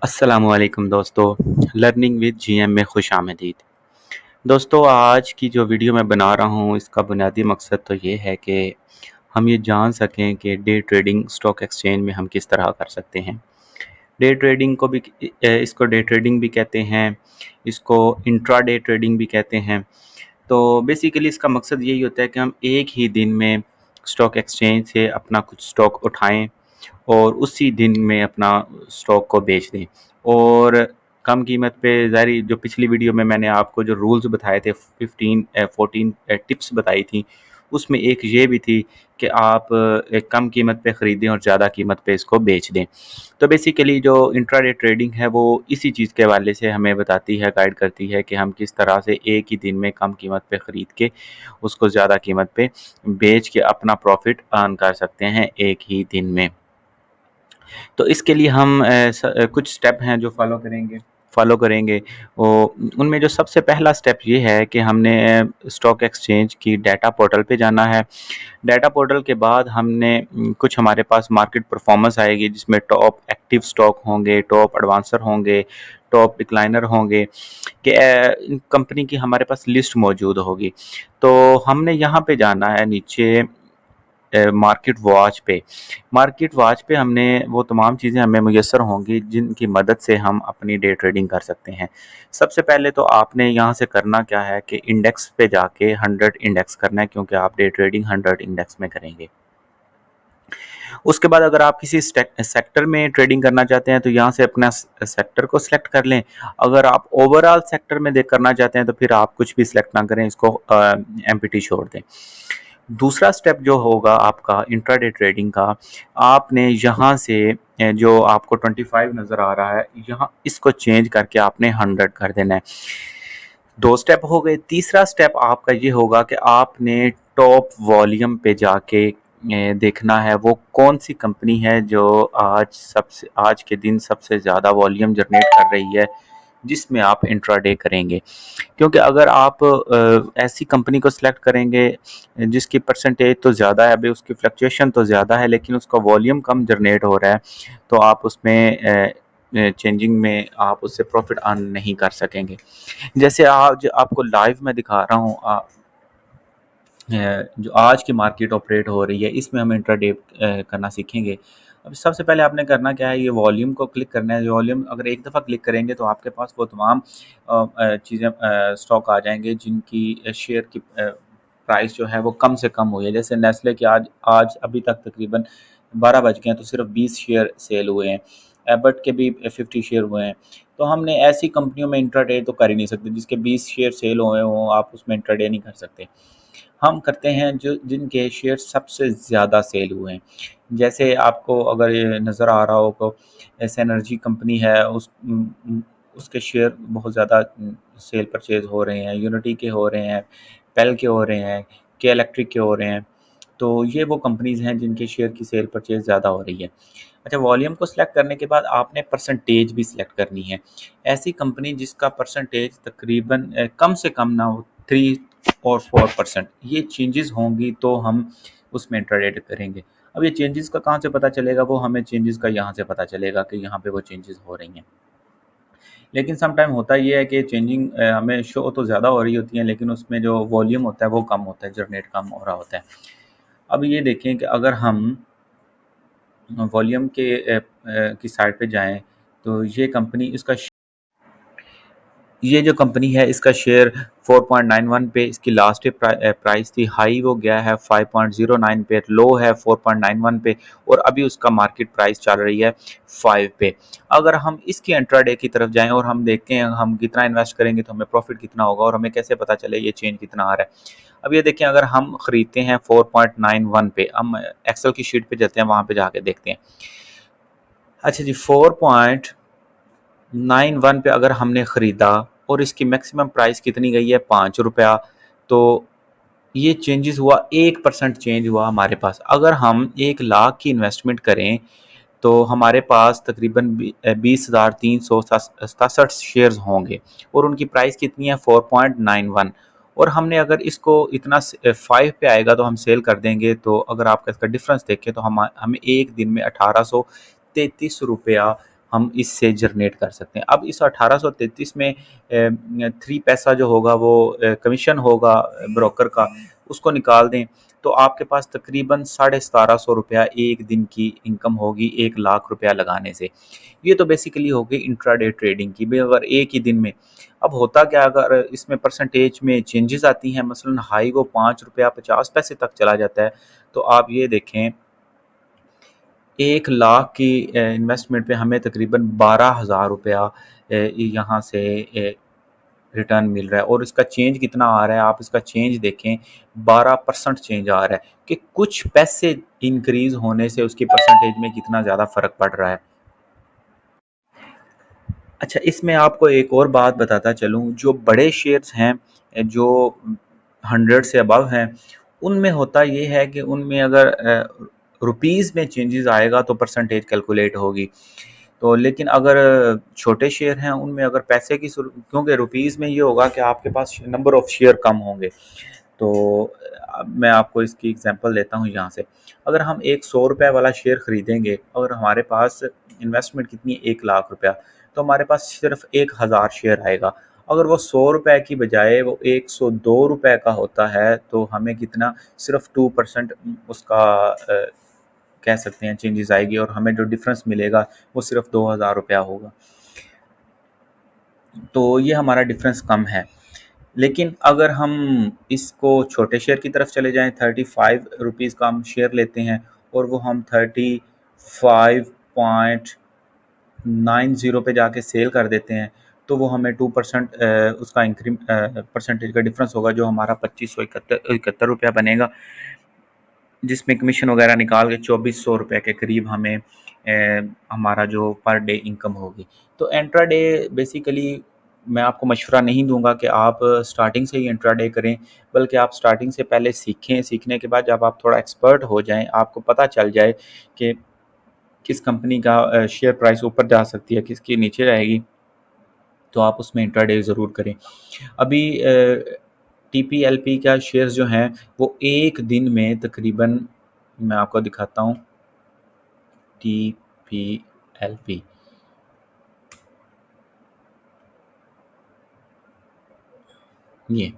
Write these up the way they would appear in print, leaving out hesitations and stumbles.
अस्सलामुअलैकुम दोस्तों, learning with GM में खुश आमदीद। दोस्तों, आज की जो वीडियो मैं बना रहा हूँ इसका बुनियादी मकसद तो ये है कि हम ये जान सकें कि डे ट्रेडिंग स्टॉक एक्सचेंज में हम किस तरह कर सकते हैं। डे ट्रेडिंग को भी इसको डे ट्रेडिंग भी कहते हैं, इसको इंट्राडे ट्रेडिंग भी कहते हैं। तो बेसिकली इसका मकसद यही होता है कि हम एक ही दिन में स्टॉक एक्सचेंज से अपना कुछ स्टॉक उठाएं और उसी दिन में अपना स्टॉक को बेच दें और कम कीमत पे। ज़ाहिर जो पिछली वीडियो में मैंने आपको जो रूल्स बताए थे 14 टिप्स बताई थी, उसमें एक ये भी थी कि आप एक कम कीमत पे ख़रीदें और ज़्यादा कीमत पे इसको बेच दें। तो बेसिकली जो इंट्राडे ट्रेडिंग है वो इसी चीज़ के हवाले से हमें बताती है, गाइड करती है कि हम किस तरह से एक ही दिन में कम कीमत पे ख़रीद के उसको ज़्यादा कीमत पे बेच के अपना प्रॉफिट अर्न कर सकते हैं एक ही दिन में। तो इसके लिए हम कुछ स्टेप हैं जो फ़ॉलो करेंगे। वो उनमें जो सबसे पहला स्टेप ये है कि हमने स्टॉक एक्सचेंज की डाटा पोर्टल पे जाना है। डाटा पोर्टल के बाद हमने कुछ हमारे पास मार्केट परफॉर्मेंस आएगी जिसमें टॉप एक्टिव स्टॉक होंगे, टॉप एडवांसर होंगे, टॉप डिक्लाइनर होंगे कि कंपनी की हमारे पास लिस्ट मौजूद होगी। तो हमने यहाँ पे जाना है नीचे मार्केट वॉच पे हमने वो तमाम चीज़ें हमें मुयस्सर होंगी जिनकी मदद से हम अपनी डे ट्रेडिंग कर सकते हैं। सबसे पहले तो आपने यहाँ से करना क्या है कि इंडेक्स पे जाके 100 इंडेक्स करना है, क्योंकि आप डे ट्रेडिंग 100 इंडेक्स में करेंगे। उसके बाद अगर आप किसी सेक्टर में ट्रेडिंग करना चाहते हैं तो यहाँ से अपना सेक्टर को सिलेक्ट कर लें। अगर आप ओवरऑल सेक्टर में देख करना चाहते हैं तो फिर आप कुछ भी सिलेक्ट ना करें, इसको एम्प्टी छोड़ दें। दूसरा स्टेप जो होगा आपका इंट्राडे ट्रेडिंग का, आपने यहाँ से जो आपको 25 नज़र आ रहा है, यहाँ इसको चेंज करके आपने 100 कर देना है। 2 स्टेप हो गए। तीसरा स्टेप आपका ये होगा कि आपने टॉप वॉल्यूम पे जाके देखना है वो कौन सी कंपनी है जो आज के दिन सबसे ज़्यादा वॉल्यूम जनरेट कर रही है, जिसमें आप इंट्राडे करेंगे। क्योंकि अगर आप ऐसी कंपनी को सिलेक्ट करेंगे जिसकी परसेंटेज तो ज़्यादा है, अभी उसकी फ्लक्चुएशन तो ज़्यादा है लेकिन उसका वॉल्यूम कम जनरेट हो रहा है, तो आप उसमें चेंजिंग में आप उससे प्रॉफिट अर्न नहीं कर सकेंगे। जैसे आज आपको लाइव में दिखा रहा हूँ, जो आज की मार्केट ऑपरेट हो रही है इसमें हम इंट्राडे करना सीखेंगे। अब सबसे पहले आपने करना क्या है, ये वॉल्यूम को क्लिक करना है। वॉल्यूम अगर एक दफ़ा क्लिक करेंगे तो आपके पास वो तमाम चीज़ें स्टॉक आ जाएंगे जिनकी शेयर की प्राइस जो है वो कम से कम हुई है। जैसे नेस्ले की आज आज अभी तक तकरीबन 12 बज गए हैं तो सिर्फ 20 शेयर सेल हुए हैं। एबट के भी 50 शेयर हुए हैं। तो हमने ऐसी कंपनियों में इंट्राडे तो कर ही नहीं सकते जिसके 20 शेयर सेल हुए हों, आप उसमें इंट्राडे नहीं कर सकते। हम करते हैं जो जिनके शेयर सबसे ज़्यादा सेल हुए हैं। जैसे आपको अगर ये नज़र आ रहा हो तो एस एनर्जी कंपनी है, उसके शेयर बहुत ज़्यादा सेल परचेज़ हो रहे हैं, यूनिटी के हो रहे हैं, पेल के हो रहे हैं, के इलेक्ट्रिक के हो रहे हैं। तो ये वो कंपनीज़ हैं जिनके शेयर की सेल परचेज़ ज़्यादा हो रही है। अच्छा, वॉल्यूम को सिलेक्ट करने के बाद आपने परसेंटेज भी सिलेक्ट करनी है। ऐसी कंपनी जिसका परसेंटेज तकरीबन कम से कम ना हो 3 और 4%, ये चेंजेस होंगी तो हम उसमें इंट्राडे करेंगे। अब ये चेंजेस का कहाँ से पता चलेगा, वो हमें चेंजेस का यहाँ से पता चलेगा कि यहाँ पे वो चेंजेस हो रही हैं। लेकिन सम टाइम होता ये है कि चेंजिंग हमें शो तो ज़्यादा हो रही होती हैं लेकिन उसमें जो वॉल्यूम होता है वो कम होता है, जनरेट कम हो रहा होता है। अब ये देखें कि अगर हम वॉल्यूम की साइड पे जाएँ तो ये जो कंपनी है इसका शेयर 4.91 पे इसकी लास्ट प्राइस थी। हाई वो गया है 5.09 पे, लो है 4.91 पे और अभी उसका मार्केट प्राइस चल रही है 5 पे। अगर हम इसकी इंट्राडे की तरफ जाएं और हम देखते हैं हम कितना इन्वेस्ट करेंगे तो हमें प्रॉफिट कितना होगा और हमें कैसे पता चले ये चेंज कितना आ रहा है। अब ये देखें, अगर हम ख़रीदते हैं 4.91 पे, हम एक्सेल की शीट पे जाते हैं, वहाँ पे जाके देखते हैं। अच्छा जी, 4.91 पे अगर हमने ख़रीदा और इसकी मैक्सिमम प्राइस कितनी गई है, 5 रुपया, तो ये चेंजेस हुआ, 1% चेंज हुआ हमारे पास। अगर हम 1 लाख की इन्वेस्टमेंट करें तो हमारे पास तकरीबन 20,367 शेयर्स होंगे और उनकी प्राइस कितनी है, 4.91। और हमने अगर इसको इतना 5 पे आएगा तो हम सेल कर देंगे। तो अगर आपका इसका डिफरेंस देखें तो हमें एक दिन में 1833 रुपया हम इससे जनरेट कर सकते हैं। अब इस 1833 में 3 पैसा जो होगा वो कमीशन होगा ब्रोकर का, उसको निकाल दें तो आपके पास तकरीबन 1750 रुपया एक दिन की इनकम होगी 1 लाख रुपया लगाने से। ये तो बेसिकली हो गई इंट्राडे ट्रेडिंग की। भाई अगर एक ही दिन में, अब होता क्या अगर इसमें परसेंटेज में चेंजेस आती हैं, मसलन हाई को 5 रुपया 50 पैसे तक चला जाता है, तो आप ये देखें 1 लाख की इन्वेस्टमेंट पे हमें तकरीबन 12,000 रुपया यहाँ से रिटर्न मिल रहा है। और इसका चेंज कितना आ रहा है, आप इसका चेंज देखें 12% चेंज आ रहा है कि कुछ पैसे इंक्रीज होने से उसकी परसेंटेज में कितना ज़्यादा फ़र्क पड़ रहा है। अच्छा, इसमें आपको एक और बात बताता चलूँ, जो बड़े शेयर्स हैं जो 100 से अबव हैं, उनमें होता ये है कि उनमें अगर रुपीज़ में चेंजेस आएगा तो परसेंटेज कैलकुलेट होगी। तो लेकिन अगर छोटे शेयर हैं उनमें अगर पैसे की क्योंकि रुपीज़ में ये होगा कि आपके पास नंबर ऑफ़ शेयर कम होंगे। तो मैं आपको इसकी एग्जांपल देता हूँ यहाँ से। अगर हम एक 100 रुपए वाला शेयर खरीदेंगे और हमारे पास इन्वेस्टमेंट कितनी है 1 लाख रुपया, तो हमारे पास सिर्फ 1000 शेयर आएगा। अगर वो 100 रुपए की बजाय वो 102 रुपए का होता है तो हमें कितना सिर्फ 2% उसका कह सकते हैं चेंजेस आएगी और हमें जो डिफरेंस मिलेगा वो सिर्फ 2000 रुपया होगा। तो ये हमारा डिफरेंस कम है। लेकिन अगर हम इसको छोटे शेयर की तरफ चले जाएं, 35 रुपीज़ का हम शेयर लेते हैं और वो हम 35.90 पे जाके सेल कर देते हैं, तो वो हमें 2% उसका परसेंटेज का डिफरेंस होगा, जो हमारा 2571 रुपया बनेगा, जिसमें कमीशन वगैरह निकाल के 2400 रुपये के करीब हमें हमारा जो पर डे इनकम होगी। तो इंट्राडे बेसिकली मैं आपको मशवरा नहीं दूंगा कि आप स्टार्टिंग से ही इंट्राडे करें, बल्कि आप स्टार्टिंग से पहले सीखें। सीखने के बाद जब आप थोड़ा एक्सपर्ट हो जाएं, आपको पता चल जाए कि किस कंपनी का शेयर प्राइस ऊपर जा सकती है, किसकी नीचे जाएगी, तो आप उसमें इंट्राडे ज़रूर करें। अभी टीपीएलपी का शेयर्स जो हैं वो एक दिन में तकरीबन, मैं आपको दिखाता हूँ, टीपीएलपी ये,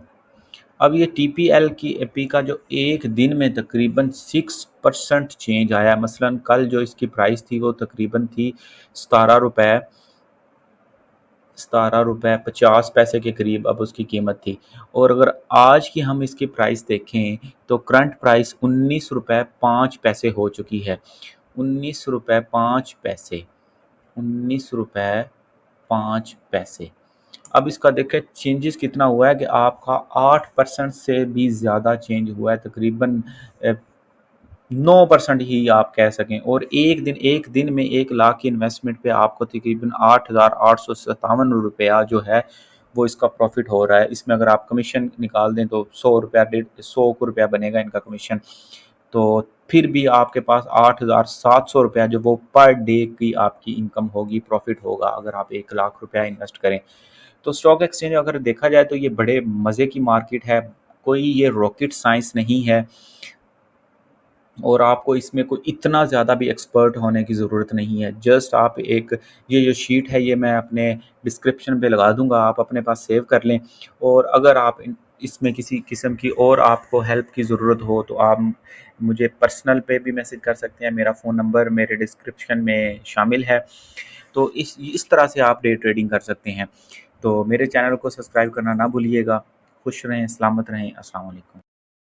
अब ये टीपीएल की एपी का जो एक दिन में तकरीबन 6% चेंज आया। मसलन कल जो इसकी प्राइस थी वो तकरीबन थी 17 रुपए 50 पैसे के करीब अब उसकी कीमत थी। और अगर आज की हम इसकी प्राइस देखें तो करंट प्राइस 19 रुपए 5 पैसे हो चुकी है। 19 रुपए 5 पैसे, 19 रुपए 5 पैसे। अब इसका देखें चेंजेस कितना हुआ है कि आपका 8% से भी ज़्यादा चेंज हुआ है, तकरीबन 9% ही आप कह सकें। और एक दिन में 1 लाख की इन्वेस्टमेंट पे आपको तकरीबन 8,857 रुपया जो है वो इसका प्रॉफिट हो रहा है। इसमें अगर आप कमीशन निकाल दें तो 100 रुपया 100 रुपया बनेगा इनका कमीशन। तो फिर भी आपके पास 8,700 रुपया जो वो पर डे की आपकी इनकम होगी, प्रॉफिट होगा, अगर आप 1 लाख रुपया इन्वेस्ट करें। तो स्टॉक एक्सचेंज अगर देखा जाए तो ये बड़े मज़े की मार्केट है, कोई ये रॉकेट साइंस नहीं है और आपको इसमें कोई इतना ज़्यादा भी एक्सपर्ट होने की ज़रूरत नहीं है। जस्ट आप एक, ये जो शीट है ये मैं अपने डिस्क्रिप्शन पे लगा दूँगा, आप अपने पास सेव कर लें। और अगर आप इसमें किसी किस्म की और आपको हेल्प की ज़रूरत हो तो आप मुझे पर्सनल पे भी मैसेज कर सकते हैं। मेरा फ़ोन नंबर मेरे डिस्क्रिप्शन में शामिल है। तो इस तरह से आप डे ट्रेडिंग कर सकते हैं। तो मेरे चैनल को सब्सक्राइब करना ना भूलिएगा। खुश रहें, सलामत रहें। अस्सलाम वालेकुम।